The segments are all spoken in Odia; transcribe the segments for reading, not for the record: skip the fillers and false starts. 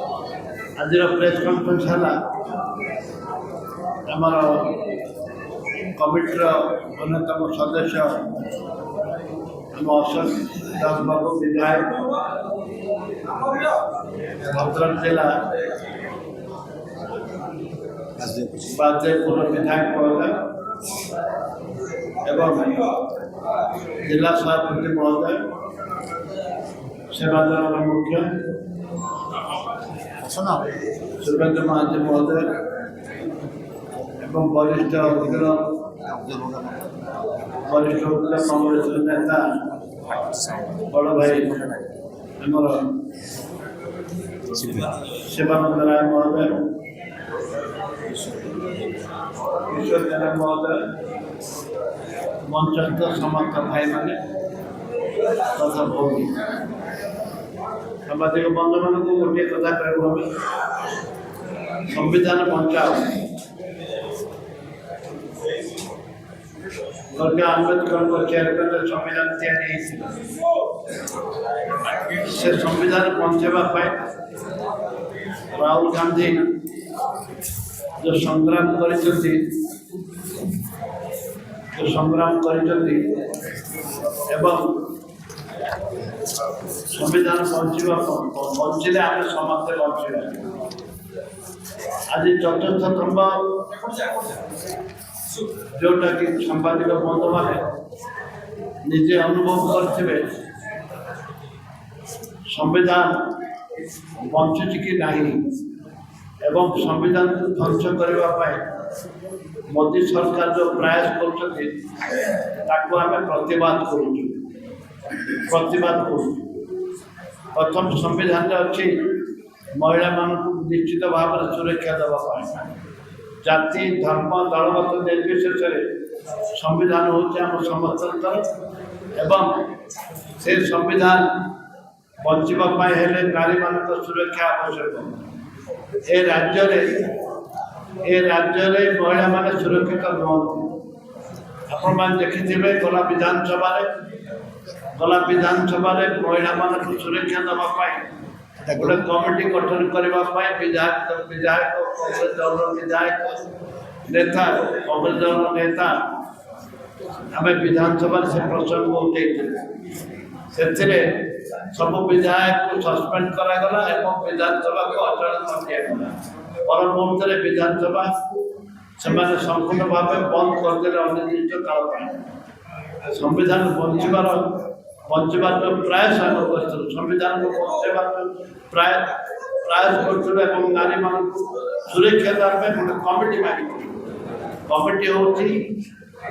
आज प्रेस कॉन्फ्रेंस है आमर कमिटर अन्यतम सदस्य आम अशोक दास बाबू विधायक भद्रक जिला बाजेपुर विधायक महोदय एवं जिला सभापति महोदय सेवादल मुख्य सुरेंद्र महांती महोदय एवं वरिष्ठ वकील कांग्रेस नेता बड़ भाई आमर शिवानंद राय महोदय ईश्वर जेना महोदय मंचस्थ समस्त भाई मैंने तथा भौरी सामाजिक बंधु मान गोटे कथा कहूँ हमें संविधान बचाओ डॉक्टर आम्बेडकर चेयरमैन संविधान तैयारी से संविधान बचावा राहुल गांधी जो संग्राम कर संविधान बचिले आम समस्ते बचा आज चतुर्थ स्तंभ जोटा कि सांबादिक बंधु मैंने निजे अनुभव करें संविधान बचुची कि नहीं एवं संविधान को ध्वंस करने मोदी सरकार जो प्रयास कर प्रतिवाद प्रथम संविधान अच्छी महिला मान निश्चित भाव में सुरक्षा देवाई जाति धर्म दलगत निर्विशेष संविधान हूँ आम समस्तर एवं से संविधान बचापी नारी मान सुरक्षा आवश्यक ए राज्य महिला माने सुरक्षित नुहति आपण मैंने देखिथे गला विधानसभा महिला मान सुरक्षा देवाई गोटे कमिटी गठन करने विधायक कांग्रेस दल विधायक नेता कांग्रेस दल नेता आम विधानसभा से प्रसंग उठे सब विधायक को सस्पेंड करागला एवं विधानसभा को अचल कर दिया पर मुहूर्त विधानसभा से संपूर्ण भाव बंद करदे अनिर्दिष्ट काल संविधान बचार जो प्रयास आम कर संविधान को बचार प्रयास कर नारी मान सुरक्षा देवाई गोटे कमिटी मांगी कमिटी हूँ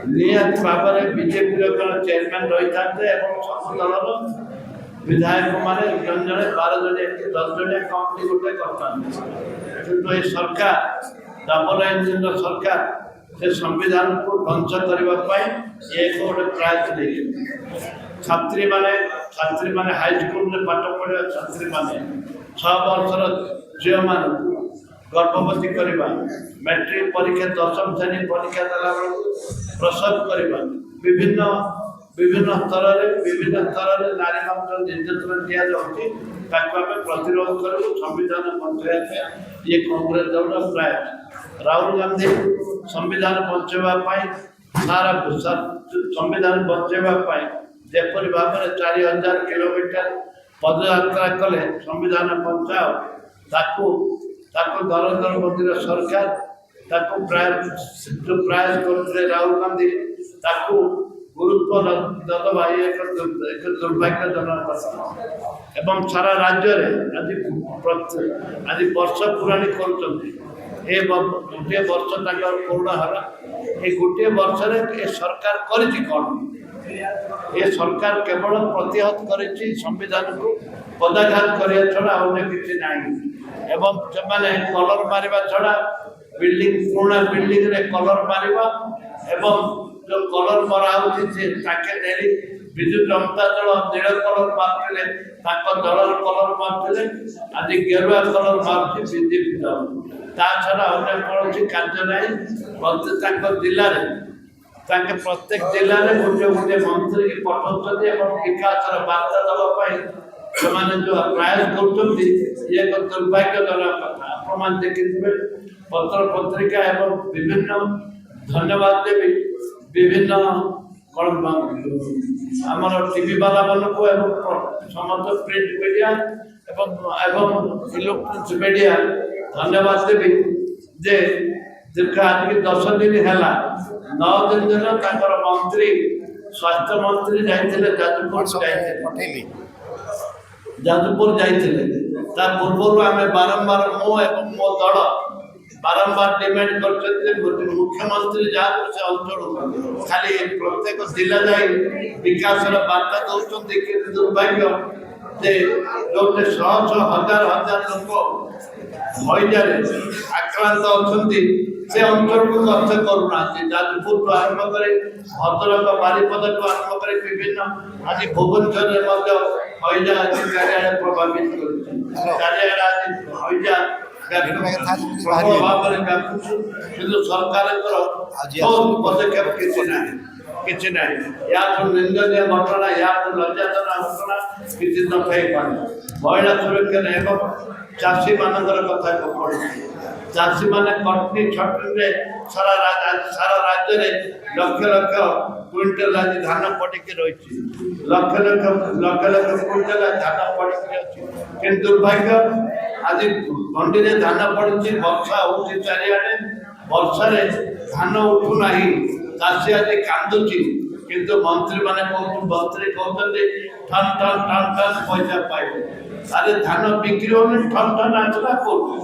निहत भाव में बीजेपी चेयरमैन रही था सब दलर विधायक मैंने जन जन 12 जन 10 जन कमिटी गोटे कर सरकार डबल इंजिन सरकार से संविधान को ध्वंस करने एक गोटे प्रयास नहीं छात्री माने हाईस्कल में पाठ पढ़ा छात्री माने 6 वर्षर झील मान गर्भवती करवा मैट्रिक परीक्षा 10म श्रेणी परीक्षा देला प्रसव करवा विभिन्न स्तर में नारी मान निर्यातना दि जाऊँगी प्रतिरोध करूँ संविधान बचाई ये कांग्रेस दल प्रयास राहुल गांधी संविधान बचाई सारा संविधान बचाई जपरी भाव में 4000 किलोमीटर पदयात्रा कले संविधान बचाओ नरेंद्र मोदी सरकार जो प्रयास करते राहुल गांधी गुरुत्व दबा एक दुर्भाग्यजनक कथा एवं सारा राज्य आज वर्ष पुराणी कर गोटे वर्ष कोरोना है ये गोटे वर्ष सरकार कौन ये सरकार केवल प्रतिहत कर संविधान को पदाघात करने छड़ा अन्य किसी ना एवं से कलर मारिबा छड़ा बिल्डिंग पुराना बिल्डिंग रे कलर मारिबा एवं जो कलर मरा विजु जनता दल नील कलर मार्टे दलर कलर मार्टे आज गेरुआ कलर मार्च बीजेपी दल ता छड़ा अन्य कौन कार्य ना जिले प्रत्येक जिले में गोटे गोटे मंत्री की पठाऊँ विकास बार्ता देवाई ସେମାନେ ଯୋଉ ପ୍ରୟାସ କରୁଛନ୍ତି ଇଏ ଏକ ଦୁର୍ଭାଗ୍ୟଜନକ କଥା। ଆପଣମାନେ ଦେଖିଥିବେ ପତ୍ର ପତ୍ରିକା ଏବଂ ବିଭିନ୍ନ ଧନ୍ୟବାଦ ଦେବି ବିଭିନ୍ନ ଆମର ଟିଭି ବାଲାମାନଙ୍କୁ ଏବଂ ସମସ୍ତ ପ୍ରିଣ୍ଟ ମିଡ଼ିଆ ଏବଂ ଇଲେକ୍ଟ୍ରୋନିକ୍ସ ମିଡ଼ିଆ ଧନ୍ୟବାଦ ଦେବି ଯେ ଦୀର୍ଘ ଆଜିକି 10 ଦିନ ହେଲା 9 ଦିନ ତାଙ୍କର ମନ୍ତ୍ରୀ ସ୍ୱାସ୍ଥ୍ୟ ମନ୍ତ୍ରୀ ଯାଇଥିଲେ ଯାଜପୁର ଯାଇଥିଲେ। ତା ପୂର୍ବରୁ ଆମେ ବାରମ୍ବାର ମୁଁ ଏବଂ ମୋ ଦଳ ବାରମ୍ବାର ଡିମାଣ୍ଡ କରିଛନ୍ତି ମୁଖ୍ୟମନ୍ତ୍ରୀ ଯାହାକୁ ସେ ଅଞ୍ଚଳକୁ ଖାଲି ପ୍ରତ୍ୟେକ ଜିଲ୍ଲା ଯାଇ ବିକାଶର ବାର୍ତ୍ତା ଦେଉଛନ୍ତି। କିନ୍ତୁ ଦୁର୍ଭାଗ୍ୟ ଯେ ଯୋଉଠି ଶହ ଶହ ହଜାର ହଜାର ଲୋକ ହଇଜାରେ ଆକ୍ରାନ୍ତ ଅଛନ୍ତି ସେ ଅଞ୍ଚଳକୁ ଲକ୍ଷ୍ୟ କରୁନାହାନ୍ତି। ଯାଜପୁରଠୁ ଆରମ୍ଭ କରି ଭଦ୍ରକ ବାରିପଦାଠୁ ଆରମ୍ଭ କରି ବିଭିନ୍ନ ଆଜି ଭୁବନେଶ୍ୱରରେ ମଧ୍ୟ ହଇଜା ଆଜି ଚାରିଆଡ଼େ ପ୍ରଭାବିତ କରୁଛି। ଚାରିଆଡ଼େ ଆଜି ହଇଜା ଭାବରେ ବ୍ୟାପୁଛୁ କିନ୍ତୁ ସରକାରଙ୍କର ପଦକ୍ଷେପ କିଛି ନାହିଁ। ୟାଠୁ ନିନ୍ଦନୀୟ ଘଟଣା ୟାଠୁ ଲଜ୍ଜାଜନକ ଘଟଣା କିଛି ନଥାଇପାରେ। ମହିଳା ସୁରକ୍ଷା ଏବଂ ଚାଷୀମାନଙ୍କର କଥା ପଡ଼ିଛି। ଚାଷୀମାନେ କଟନୀ ଛଟନୀରେ ସାରା ରାଜ୍ୟରେ ଲକ୍ଷ ଲକ୍ଷ କୁଇଣ୍ଟାଲ ଆଜି ଧାନ ପଡ଼ିକି ରହିଛି। ଲକ୍ଷ ଲକ୍ଷ କୁଇଣ୍ଟାଲ ଧାନ ପଡ଼ିକି ଅଛି। କିନ୍ତୁ ଦୁର୍ଭାଗ୍ୟ ଆଜି ମଣ୍ଡିରେ ଧାନ ପଡ଼ିଛି। ବର୍ଷା ହେଉଛି ଚାରିଆଡ଼େ। ବର୍ଷାରେ ଧାନ ଉଠୁନାହିଁ। ଚାଷୀ ଆଜି କାନ୍ଦୁଛି। କିନ୍ତୁ ମନ୍ତ୍ରୀ କହୁଛନ୍ତି ଠନ୍ ଠନ୍ ଠନ୍ ଠନ୍ ପଇସା ପାଇବେ। ଆରେ ଧାନ ବିକ୍ରି ହଉନି ଠନ୍ ଠନ୍ ଆସିଲା କୋଉଠୁ?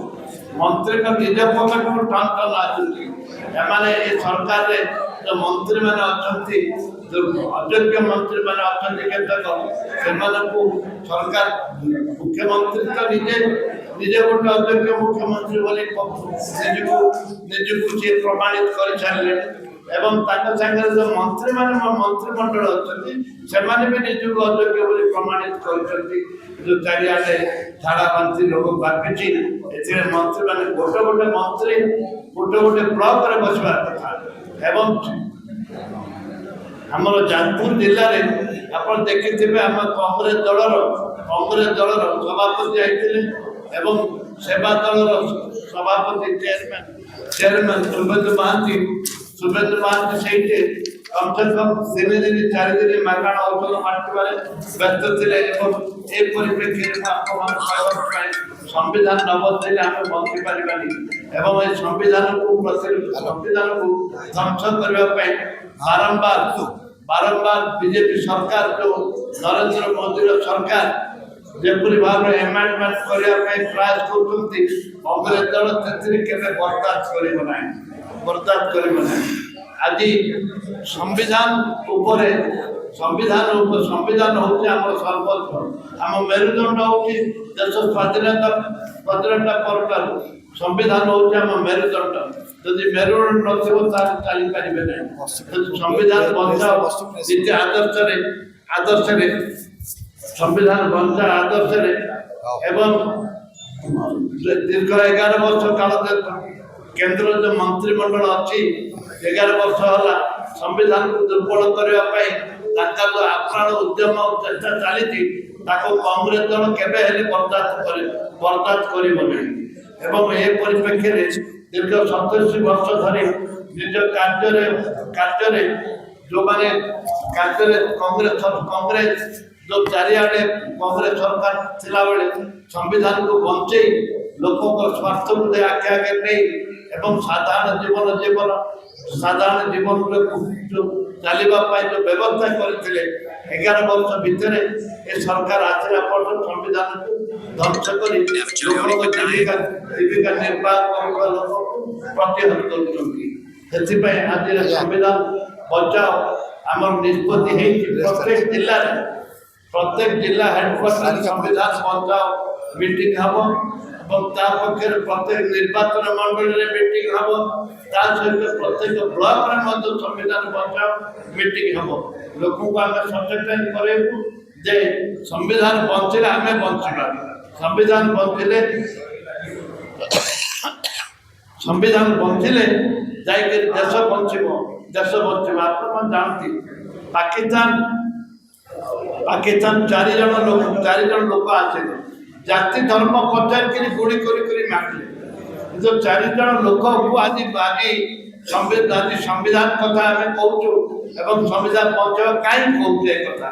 ମନ୍ତ୍ରୀଙ୍କ ନିଜ ପକେଟରୁ ଠନ୍ ଠନ୍ ଆସୁଛି। ଏମାନେ ଏ ସରକାରରେ ଯୋଉ ମନ୍ତ୍ରୀମାନେ ଅଛନ୍ତି ଅଯୋଗ୍ୟ ମନ୍ତ୍ରୀମାନେ ଅଛନ୍ତି କେତେକ ସେମାନଙ୍କୁ ସରକାର ମୁଖ୍ୟମନ୍ତ୍ରୀ ତ ନିଜେ ଗୋଟେ ଅଯୋଗ୍ୟ ମୁଖ୍ୟମନ୍ତ୍ରୀ ବୋଲି ନିଜକୁ ସିଏ ପ୍ରମାଣିତ କରିସାରିଲେଣି। ଏବଂ ତାଙ୍କ ସାଙ୍ଗରେ ଯୋଉ ମନ୍ତ୍ରିମଣ୍ଡଳ ଅଛନ୍ତି ସେମାନେ ବି ନିଜକୁ ଅଯୋଗ୍ୟ ବୋଲି ପ୍ରମାଣିତ କରିଛନ୍ତି। ଯୋଉ ଚାରିଆଡ଼େ ଝାଡ଼ା ବାନ୍ତି ରୋଗ ବ୍ୟାପିଛି ଏଥିରେ ମନ୍ତ୍ରୀମାନେ ଗୋଟେ ମନ୍ତ୍ରୀ ଗୋଟେ ବ୍ଲକରେ ବସିବା କଥା। ଏବଂ ଆମର ଯାଜପୁର ଜିଲ୍ଲାରେ ଆପଣ ଦେଖିଥିବେ ଆମ କଂଗ୍ରେସ ଦଳର ସଭାପତି ଯାଇଥିଲେ ଏବଂ ସେବା ଦଳର ସଭାପତି ଚେୟାରମ୍ୟାନ୍ ସୁଭେନ୍ଦୁ ମହାନ୍ତି ସେଇଠି କମ୍ ସେ କମ୍ 3 ଦିନ 4 ଦିନ ମାଗଣା ଔଷଧ ବାଣ୍ଟିବାରେ ବ୍ୟସ୍ତ ଥିଲେ। ଏବଂ ଏ ପରିପ୍ରେକ୍ଷୀରେ ଆପଣମାନଙ୍କ ପାଇଁ ସମ୍ବିଧାନ ନ ବଦଳିଲେ ଆମେ ବଞ୍ଚି ପାରିବାନି। ଏବଂ ଏ ସମ୍ବିଧାନକୁ ଧ୍ୱଂସ କରିବା ପାଇଁ ବାରମ୍ବାର ବିଜେପି ସରକାର ଯୋଉ ନରେନ୍ଦ୍ର ମୋଦିର ସରକାର ଯେପରି ଭାବରେ ଆମେଣ୍ଡମେଣ୍ଟ କରିବା ପାଇଁ ପ୍ରୟାସ କରୁଛନ୍ତି କଂଗ୍ରେସ ଦଳ ସେଥିରେ କେବେ ବରଦାସ୍ତ କରିବ ନାହିଁ। ଆଜି ସଂବିଧାନ ହେଉଛି ଆମର ସର୍ବସ୍ୱ। ଆମ ମେରୁଦଣ୍ଡ ହେଉଛି ଦେଶ ସ୍ୱାଧୀନତା ପରଠାରୁ ସଂବିଧାନ ହେଉଛି ଆମ ମେରୁଦଣ୍ଡ। ଯଦି ମେରୁଦଣ୍ଡ ନଥିବ ତାହେଲେ ଚାଲିପାରିବେ ନାହିଁ। ଯଦି ସଂବିଧାନ ବଞ୍ଚାଅ ନିଜ ଆଦର୍ଶରେ ସଂବିଧାନ ବଞ୍ଚା ଆଦର୍ଶରେ ଏବଂ ଦୀର୍ଘ 11 ବର୍ଷ କାଳ କେନ୍ଦ୍ର ଯୋଉ ମନ୍ତ୍ରିମଣ୍ଡଳ ଅଛି 11 ବର୍ଷ ହେଲା ସମ୍ବିଧାନକୁ ଦୁର୍ବଳ କରିବା ପାଇଁ ତାଙ୍କର ଯୋଉ ଆପ୍ରାଣ ଉଦ୍ୟମ ଚେଷ୍ଟା ଚାଲିଛି ତାକୁ କଂଗ୍ରେସ ଦଳ କେବେ ହେଲେ ବରଦାସ୍ତ କରିବ ନାହିଁ। ଏବଂ ଏ ପରିପ୍ରେକ୍ଷୀରେ ଦୀର୍ଘ 27 ବର୍ଷ ଧରି ନିଜ କାର୍ଯ୍ୟରେ ଯୋଉମାନେ କଂଗ୍ରେସ ଯୋଉ ଚାରିଆଡ଼େ କଂଗ୍ରେସ ସରକାର ଥିଲାବେଳେ ସମ୍ବିଧାନକୁ ବଞ୍ଚେଇ ଲୋକଙ୍କ ସ୍ୱାର୍ଥକୁ ଆଖି ନେଇ ଏବଂ ସାଧାରଣ ଜୀବନରେ ଚାଲିବା ପାଇଁ ଯୋଉ ବ୍ୟବସ୍ଥା କରିଥିଲେ 11 ବର୍ଷ ଭିତରେ ଏ ସରକାର ଆସିଲା ପର୍ଯ୍ୟନ୍ତ ସମ୍ବିଧାନକୁ ଧ୍ୱଂସ କରି ଜୀବିକା ନିର୍ବାହ କରୁଥିବା ଲୋକଙ୍କୁ ପ୍ରତିହତ କରୁଛନ୍ତି। ସେଥିପାଇଁ ଆଜିର ସମ୍ବିଧାନ ବଞ୍ଚାଅ ଆମର ନିଷ୍ପତ୍ତି ହେଇଛି। ପ୍ରତ୍ୟେକ ଜିଲ୍ଲା ହେଡକ୍ୱାର୍ଟର ସମ୍ବିଧାନ ବଞ୍ଚାଅ ମିଟିଂ ହବ ଏବଂ ତା ପକ୍ଷରେ ପ୍ରତ୍ୟେକ ନିର୍ବାଚନ ମଣ୍ଡଳୀରେ ମିଟିଂ ହବ। ତା ସହିତ ପ୍ରତ୍ୟେକ ବ୍ଲକରେ ମଧ୍ୟ ସମ୍ବିଧାନ ବଞ୍ଚାଅ ମିଟିଂ ହବ। ଲୋକଙ୍କୁ ଆମେ ସଚେତନ କରେଇବୁ ଯେ ସମ୍ବିଧାନ ବଞ୍ଚିଲେ ଆମେ ବଞ୍ଚିବା। ସମ୍ବିଧାନ ବଞ୍ଚିଲେ ଯାଇକରି ଦେଶ ବଞ୍ଚିବ। ଆପଣମାନେ ଜାଣନ୍ତି ପାକିସ୍ତାନ 4 ଜଣ ଲୋକ ଆସିଲେ ଜାତି ଧର୍ମ ପଚାରିକିରି ଗୁଳି କରି ମାରିଲେ। କିନ୍ତୁ 4 ଜଣ ଲୋକକୁ ଆଜି ସମ୍ବିଧାନ କଥା ଆମେ କହୁଛୁ ଏବଂ ସମ୍ବିଧାନ ବଞ୍ଚାଇବା କାହିଁକି କହୁଛୁ ଏ କଥା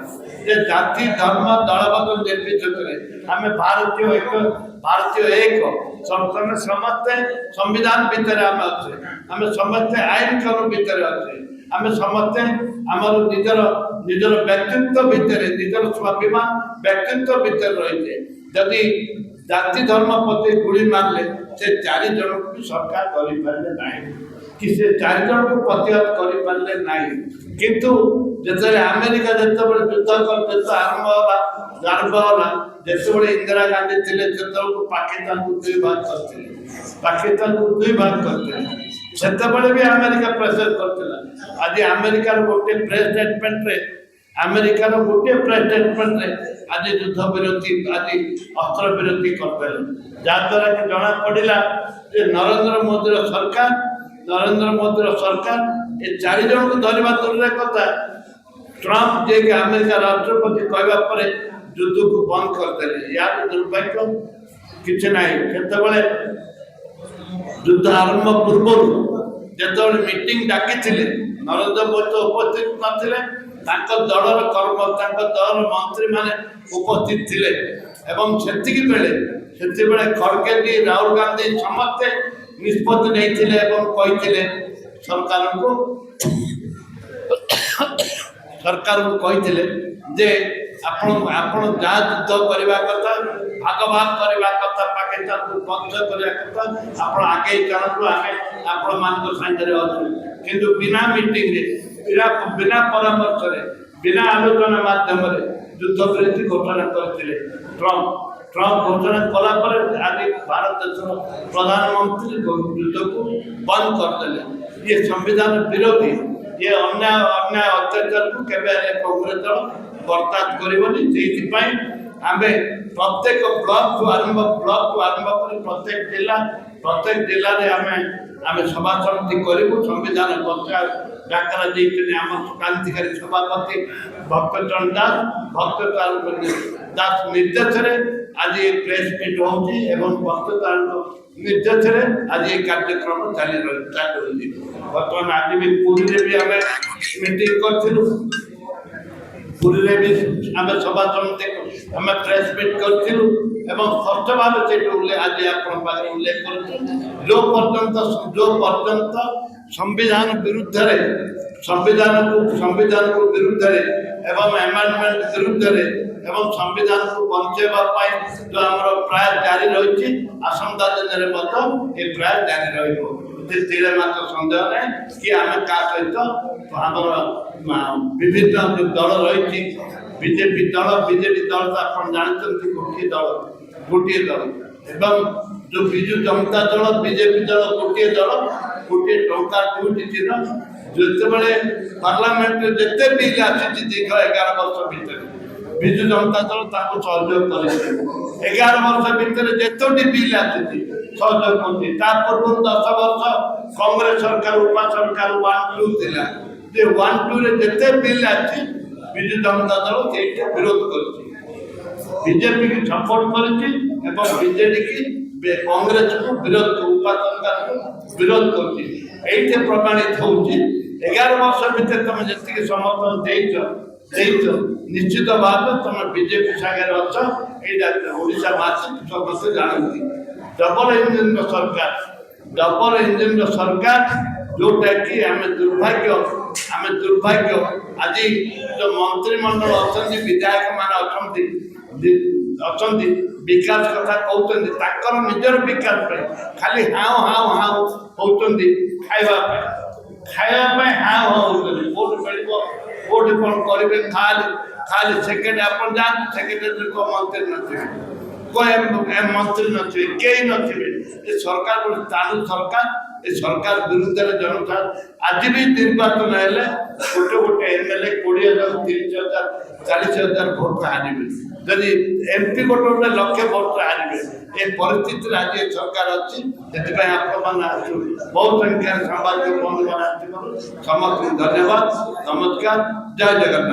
ଯେ ଜାତି ଧର୍ମ ଦଳଗତ ନିର୍ବିଶେଷରେ ଆମେ ଭାରତୀୟ ଏକ ସମସ୍ତେ ସମ୍ବିଧାନ ଭିତରେ ଆମେ ଅଛେ, ଆମେ ସମସ୍ତେ ଆଇନ କାନୁନ ଭିତରେ ଅଛେ, ଆମେ ସମସ୍ତେ ଆମର ନିଜର ବ୍ୟକ୍ତିତ୍ୱ ଭିତରେ ନିଜର ସ୍ୱାଭିମାନ ବ୍ୟକ୍ତିତ୍ୱ ଭିତରେ ରହିଛେ। ଯଦି ଜାତି ଧର୍ମ ପ୍ରତି ଗୁଳି ମାରିଲେ ସେ 4 ଜଣକୁ ବି ସରକାର କରିପାରିଲେ ନାହିଁ କି ସେ 4 ଜଣକୁ ପ୍ରତିହତ କରିପାରିଲେ ନାହିଁ। କିନ୍ତୁ ଯେତେବେଳେ ଆମେରିକା ଯେତେବେଳେ ଯୁଦ୍ଧ ଆରମ୍ଭ ହେଲା ଯେତେବେଳେ ଇନ୍ଦିରା ଗାନ୍ଧୀ ଥିଲେ ସେତେବେଳକୁ ପାକିସ୍ତାନକୁ 2 ଭାଗ କରିଥିଲେ। ସେତେବେଳେ ବି ଆମେରିକା ପ୍ରେସର କରିଥିଲା। ଆଜି ଆମେରିକାର ଗୋଟିଏ ପ୍ରେସ୍ ଷ୍ଟେଟମେଣ୍ଟରେ ଆଜି ଯୁଦ୍ଧ ବିରତି ଆଜି ଅସ୍ତ୍ର ବିରତି କରିଦେଲେ, ଯାହାଦ୍ୱାରା କି ଜଣା ପଡ଼ିଲା ଯେ ନରେନ୍ଦ୍ର ମୋଦିର ସରକାର ଏ 4 ଜଣଙ୍କୁ ଧରିବା ଦୂରରେ କଥା, ଟ୍ରମ୍ପ ଯିଏକି ଆମେରିକା ରାଷ୍ଟ୍ରପତି କହିବା ପରେ ଯୁଦ୍ଧକୁ ବନ୍ଦ କରିଦେଲେ। ୟାର ଦୁର୍ଭାଗ୍ୟ କିଛି ନାହିଁ। ସେତେବେଳେ ଯୁଦ୍ଧ ଆରମ୍ଭ ପୂର୍ବରୁ ଯେତେବେଳେ ମିଟିଂ ଡାକିଥିଲେ ନରେନ୍ଦ୍ର ମୋଦି ଉପସ୍ଥିତ ନଥିଲେ, ତାଙ୍କ ଦଳର ମନ୍ତ୍ରୀମାନେ ଉପସ୍ଥିତ ଥିଲେ ଏବଂ ସେତେବେଳେ ଖଡ଼ଗେଜୀ ରାହୁଲ ଗାନ୍ଧୀ ସମସ୍ତେ ନିଷ୍ପତ୍ତି ନେଇଥିଲେ ଏବଂ କହିଥିଲେ ସରକାରଙ୍କୁ କହିଥିଲେ ଯେ ଆପଣ ଯାହା ଯୁଦ୍ଧ କରିବା କଥା ଭାଗ କରିବା କଥା ପାକିସ୍ତାନକୁ ବନ୍ଦ କରିବା କଥା ଆପଣ ଆଗେଇ ଚାଲନ୍ତୁ, ଆମେ ଆପଣମାନଙ୍କ ସାଙ୍ଗରେ ଅଛୁ। କିନ୍ତୁ ବିନା ମିଟିଂରେ ବିନା ପରାମର୍ଶରେ ବିନା ଆଲୋଚନା ମାଧ୍ୟମରେ ଯୁଦ୍ଧ ବିରତି ଘୋଷଣା କରିଥିଲେ ଟ୍ରମ୍ପ ଘୋଷଣା କଲା ପରେ ଆଜି ଭାରତ ଦେଶର ପ୍ରଧାନମନ୍ତ୍ରୀ ଯୁଦ୍ଧକୁ ବନ୍ଦ କରିଦେଲେ। ଇଏ ସମ୍ବିଧାନ ବିରୋଧୀ, ଇଏ ଅନ୍ୟାୟ ଅତ୍ୟାଚାରକୁ କେବେ ହେଲେ କଂଗ୍ରେସ ଦଳ ବରଦାସ୍ତ କରିବନି। ସେଇଥିପାଇଁ ଆମେ ପ୍ରତ୍ୟେକ ବ୍ଲକଠୁ ଆରମ୍ଭ କରି ପ୍ରତ୍ୟେକ ଜିଲ୍ଲାରେ ଆମେ ସଭା ସମିତି କରିବୁ। ସମ୍ବିଧାନ ବଞ୍ଚାଅ ଡାକରା ଦେଇଛନ୍ତି ଆମ କ୍ରାନ୍ତିକାରୀ ସଭାପତି ଭକ୍ତଚରଣ ଦାସ ନିର୍ଦ୍ଦେଶରେ ଆଜି ପ୍ରେସ୍ ମିଟ୍ ହେଉଛି ଏବଂ ଭକ୍ତଚରଣଙ୍କ ନିର୍ଦ୍ଦେଶରେ ଆଜି ଏ କାର୍ଯ୍ୟକ୍ରମ ଚାଲୁଛି। ବର୍ତ୍ତମାନ ଆଜି ବି ପୁରୀରେ ବି ଆମେ ମିଟିଂ କରିଥିଲୁ, ପୁରୀରେ ବି ଆମେ ସଭା ସମିତି ଆମେ ପ୍ରେସ୍ ମିଟ୍ କରିଥିଲୁ ଏବଂ ସ୍ପଷ୍ଟ ଭାବେ ସେଇଠି ଆଜି ଆପଣଙ୍କ ପାଖରେ ଉଲ୍ଲେଖ କରୁଛୁ ଯେଉଁ ପର୍ଯ୍ୟନ୍ତ ସମ୍ବିଧାନ ବିରୁଦ୍ଧରେ ଏବଂ ଆମେଣ୍ଡମେଣ୍ଟ ବିରୁଦ୍ଧରେ ଏବଂ ସମ୍ବିଧାନକୁ ବଞ୍ଚାଇବା ପାଇଁ ଯେଉଁ ଆମର ପ୍ରୟାସ ଜାରି ରହିଛି, ଆସନ୍ତା ଦିନରେ ମଧ୍ୟ ଏ ପ୍ରୟାସ ଜାରି ରହିବ। ସେଥିରେ ମାତ୍ର ସନ୍ଦେହ ନାହିଁ କି ଆମେ କାହା ସହିତ ଆମର ବିଭିନ୍ନ ଯେଉଁ ଦଳ ରହିଛି, ବିଜେପି ଦଳ ତ ଆପଣ ଜାଣିଛନ୍ତି ଗୋଟିଏ ଦଳ ଏବଂ ଯେଉଁ ବିଜୁ ଜନତା ଦଳ ବିଜେପି ଦଳ ଗୋଟିଏ ଦଳ, ଗୋଟିଏ ଟଙ୍କା 2ଟି ଚିହ୍ନ। ଯେତେବେଳେ ପାର୍ଲାମେଣ୍ଟରେ ଯେତେ ବିଲ୍ ଆସିଛି ଦୀର୍ଘ 11 ବର୍ଷ ଭିତରେ ବିଜୁ ଜନତା ଦଳ ତାଙ୍କୁ ସହଯୋଗ କରିଛି। 11 ବର୍ଷ ଭିତରେ ଯେତୋଟି ବିଲ୍ ଆସିଛି ସହଯୋଗ କରୁଛି। ତା ପୂର୍ବରୁ 10 ବର୍ଷ କଂଗ୍ରେସ ସରକାର ଉପା ସରକାର 1-2 ଥିଲା, ଯେ 1-2ରେ ଯେତେ ବିଲ୍ ଆସିଛି ବିଜୁ ଜନତା ଦଳ ସେଇଟା ବିରୋଧ କରିଛି, ବିଜେପିକୁ ସପୋର୍ଟ କରିଛି ଏବଂ ବିଜେଡିକି କଂଗ୍ରେସକୁ ଉପା ସରକାରକୁ ବିରୋଧ କରୁଛି। এইটা প্রমাণিত হচ্ছে 11 ବର୍ଷ ଭିତରେ তুমি যেତିକି সমর্থন ଦେଇଛ নিশ্চিত ভাবে তুমি বিজেপি সাগরে অছ। এইটা ওড়িশা বাসী সমস্তে জানନ୍ତି। ডবল ইঞ্জিন সরকার जोटा कि आम दुर्भाग्य आज जो मंत्रिमंडल अच्छा विधायक मान अच्छा विकास कथा कहते निजर विकास खाली हाउ हाउ हाउ होती खावाई हाउ हाउ होती भोट मिल भोट कौन करेंगे खाली सेकेंड आप सेक्रेटरी को मंत्री नथिबे कोई मंत्री नथिबे कई नथिबे सरकार गोटे चालू सरकार ए सरकार विरुद्ध जनता आज भी निर्वाचन हेले गोटे एमएलए 20,000 30,000 40,000 भोट हारे जदि एमपी गोटे लक्ष्य भोट हारे ए परिस्थिति आज सरकार अच्छी बहुत संख्यार सामाजिक बंधु समस्त धन्यवाद नमस्कार जय जगन्नाथ।